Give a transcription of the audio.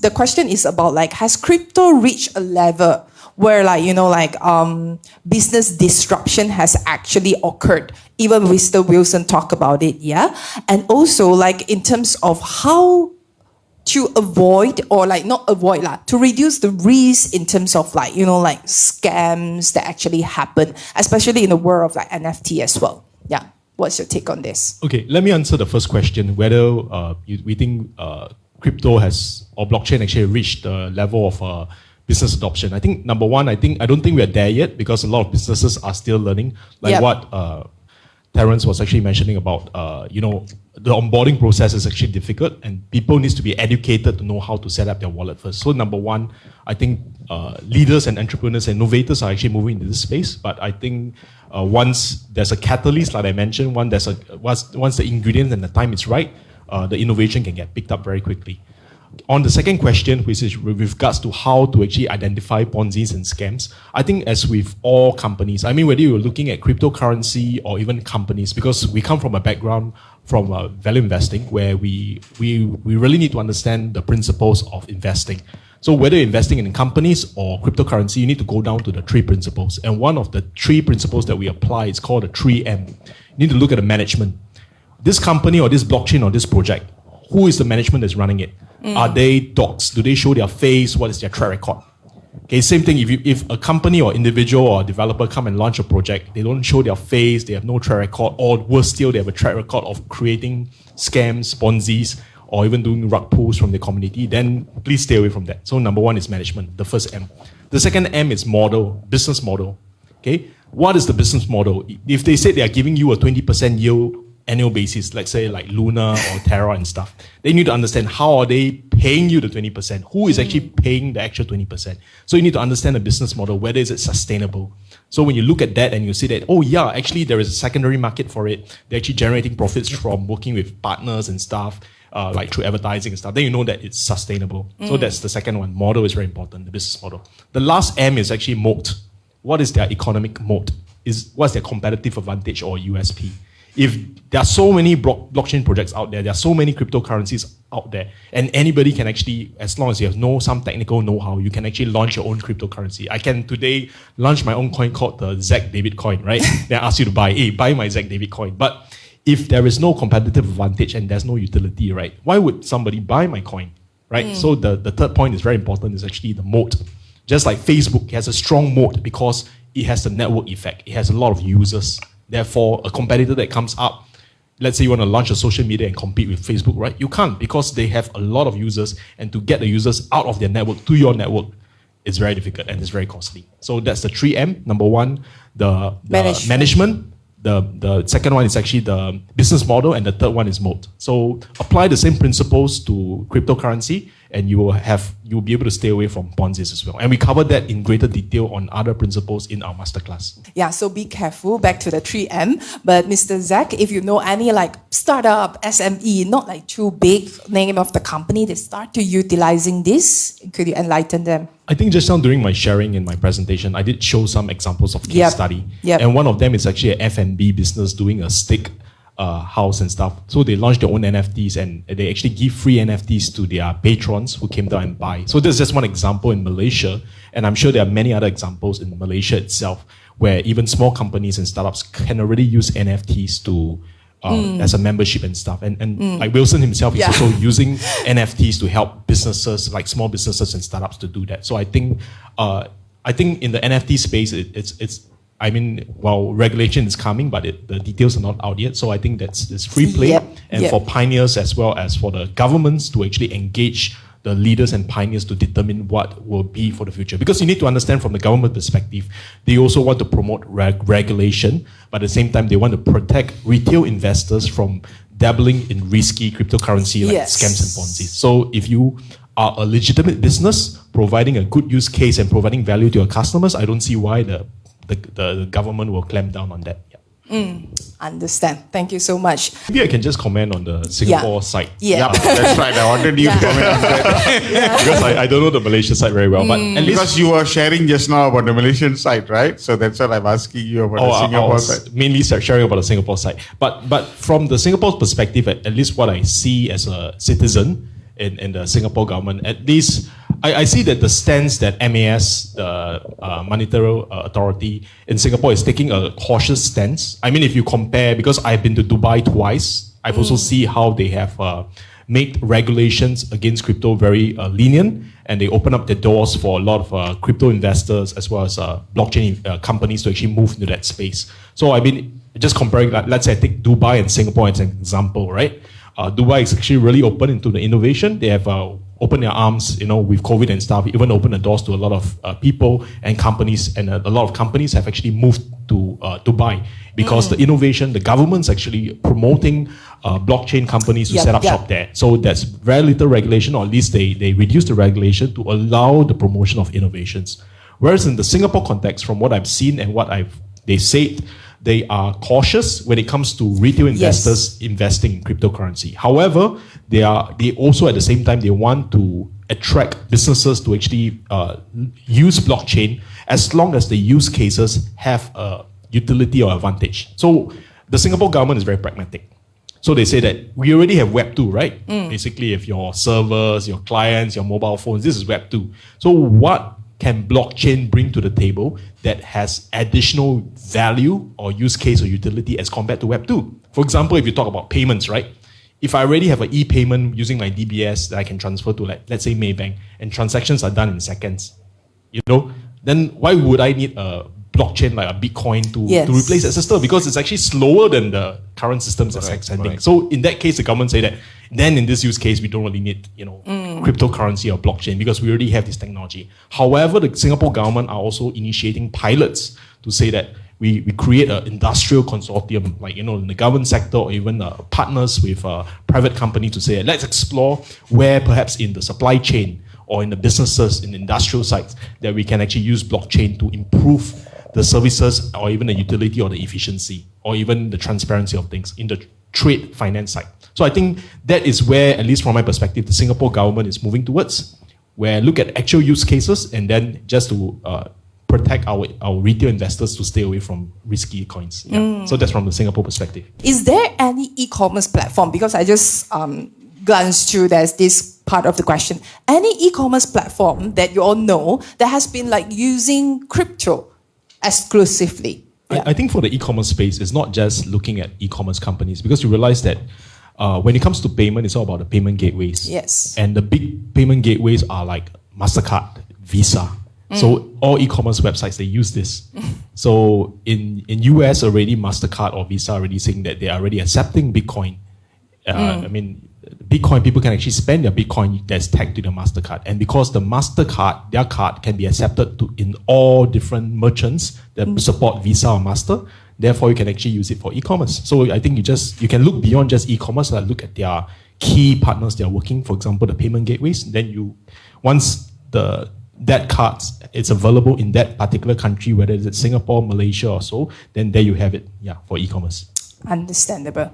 the question is about like, has crypto reached a level where business disruption has actually occurred? Even Mr. Wilson talked about it, yeah? And also like in terms of how to avoid or like not avoid to reduce the risk in terms of scams that actually happen, especially in the world of like NFT as well. Yeah. What's your take on this? Okay, let me answer the first question, whether we think crypto has or blockchain actually reached the level of business adoption. I think number one, I don't think we're there yet because a lot of businesses are still learning. What Terence was actually mentioning about, the onboarding process is actually difficult and people need to be educated to know how to set up their wallet first. So number one, I think leaders and entrepreneurs and innovators are actually moving into this space. But I think once there's a catalyst, like I mentioned, once the ingredients and the time is right, the innovation can get picked up very quickly. On the second question, which is with regards to how to actually identify Ponzi's and scams, I think as with all companies, I mean, whether you're looking at cryptocurrency or even companies, because we come from a background from value investing where we really need to understand the principles of investing. So whether you're investing in companies or cryptocurrency, you need to go down to the three principles. And one of the three principles that we apply is called the 3M. You need to look at the management. This company or this blockchain or this project, who is the management that's running it? Are they docs? Do they show their face? What is their track record? Okay, same thing. If a company or individual or developer come and launch a project, they don't show their face, they have no track record, or worse still, they have a track record of creating scams, Ponzi's, or even doing rug pulls from the community, then please stay away from that. So number one is management, the first M. The second M is model, business model. Okay, what is the business model? If they say they are giving you a 20% yield annual basis, let's say like Luna or Terra and stuff, they need to understand how are they paying you the 20%? Who is actually paying the actual 20%? So you need to understand the business model, whether is it sustainable. So when you look at that and you see that, oh yeah, actually there is a secondary market for it, they're actually generating profits from working with partners and stuff, like through advertising and stuff, then you know that it's sustainable. So that's the second one. Model is very important, the business model. The last M is actually moat. What is their economic moat? What's their competitive advantage or USP? If there are so many blockchain projects out there are so many cryptocurrencies out there, and anybody can actually, as long as you have some technical know-how, you can actually launch your own cryptocurrency. I can today launch my own coin called the Zech David coin, right? Then I ask you to buy my Zech David coin. But if there is no competitive advantage and there's no utility, right? Why would somebody buy my coin, right? So the third point is very important, is actually the moat. Just like Facebook has a strong moat because it has the network effect. It has a lot of users. Therefore, a competitor that comes up, let's say you want to launch a social media and compete with Facebook, right? You can't, because they have a lot of users, and to get the users out of their network to your network, it's very difficult and it's very costly. So that's the 3M. Number one, the management. The second one is actually the business model, and the third one is moat. So apply the same principles to cryptocurrency, and you will be able to stay away from Ponzi's as well. And we covered that in greater detail on other principles in our masterclass. Yeah, so be careful, back to the 3M. But Mr. Zach, if you know any like startup, SME, not like too big name of the company, they start to utilizing this, could you enlighten them? I think just now during my sharing in my presentation, I did show some examples of case study. And one of them is actually an F&B business doing a steak house and stuff. So they launched their own NFTs, and they actually give free NFTs to their patrons who came down and buy. So this is just one example in Malaysia, and I'm sure there are many other examples in Malaysia itself where even small companies and startups can already use NFTs to as a membership and stuff. And like Wilson himself is also using NFTs to help businesses, like small businesses and startups, to do that. So I think in the NFT space, it's I mean, while regulation is coming, but the details are not out yet. So I think it's free play. And for pioneers as well as for the governments to actually engage the leaders and pioneers to determine what will be for the future. Because you need to understand from the government perspective, they also want to promote regulation, but at the same time, they want to protect retail investors from dabbling in risky cryptocurrency like scams and Ponzi. So if you are a legitimate business providing a good use case and providing value to your customers, I don't see why the government will clamp down on that. Understand. Thank you so much. Maybe I can just comment on the Singapore side. That's right. I wanted you to comment on that. Because I don't know the Malaysia side very well. But at least because you were sharing just now about the Malaysian side, right? So that's what I'm asking you about the Singapore side. Mainly sharing about the Singapore side. But from the Singapore perspective, at least what I see as a citizen in the Singapore government. At least, I see that the stance that MAS, the Monetary Authority in Singapore, is taking a cautious stance. I mean, if you compare, because I've been to Dubai twice, I've also seen how they have made regulations against crypto very lenient, and they open up the doors for a lot of crypto investors as well as blockchain companies to actually move into that space. So I mean, just comparing, let's say I take Dubai and Singapore as an example, right? Dubai is actually really open into the innovation. They have opened their arms, with COVID and stuff, even opened the doors to a lot of people and companies, and a lot of companies have actually moved to Dubai because the innovation, the government's actually promoting blockchain companies to set up shop there. So there's very little regulation, or at least they reduce the regulation to allow the promotion of innovations. Whereas in the Singapore context, from what I've seen and what they said, they are cautious when it comes to retail investors investing in cryptocurrency. However, they also at the same time, they want to attract businesses to actually use blockchain as long as the use cases have a utility or advantage. So the Singapore government is very pragmatic. So they say that we already have Web 2, right? Basically, if your servers, your clients, your mobile phones, this is Web 2. So what can blockchain bring to the table that has additional value or use case or utility as compared to Web 2? For example, if you talk about payments, right? If I already have an e-payment using my DBS that I can transfer to, let's say Maybank, and transactions are done in seconds, then why would I need a blockchain like a Bitcoin to replace that system? Because it's actually slower than the current systems that's extending. So in that case, the government say that then in this use case, we don't really need, cryptocurrency or blockchain because we already have this technology. However, the Singapore government are also initiating pilots to say that we create an industrial consortium, like, in the government sector or even partners with private companies to say, let's explore where perhaps in the supply chain or in the businesses, in the industrial sites, that we can actually use blockchain to improve the services or even the utility or the efficiency or even the transparency of things in the trade finance side. So I think that is where, at least from my perspective, the Singapore government is moving towards, where look at actual use cases and then just to protect our retail investors to stay away from risky coins. So that's from the Singapore perspective. Is there any e-commerce platform? Because I just glanced through, there's this part of the question. Any e-commerce platform that you all know that has been using crypto exclusively? I think for the e-commerce space, it's not just looking at e-commerce companies, because you realize that when it comes to payment, it's all about the payment gateways. Yes. And the big payment gateways are like MasterCard, Visa. So all e-commerce websites, they use this. So in US already, MasterCard or Visa already saying that they are already accepting Bitcoin. I mean, Bitcoin, people can actually spend their Bitcoin that's tagged to the MasterCard. And because the MasterCard, their card can be accepted in all different merchants that support Visa or Master, therefore you can actually use it for e-commerce. So I think you can look beyond just e-commerce, look at their key partners they are working, for example, the payment gateways. Then once that card it's available in that particular country, whether it's Singapore, Malaysia or so, then there you have it, for e-commerce. Understandable,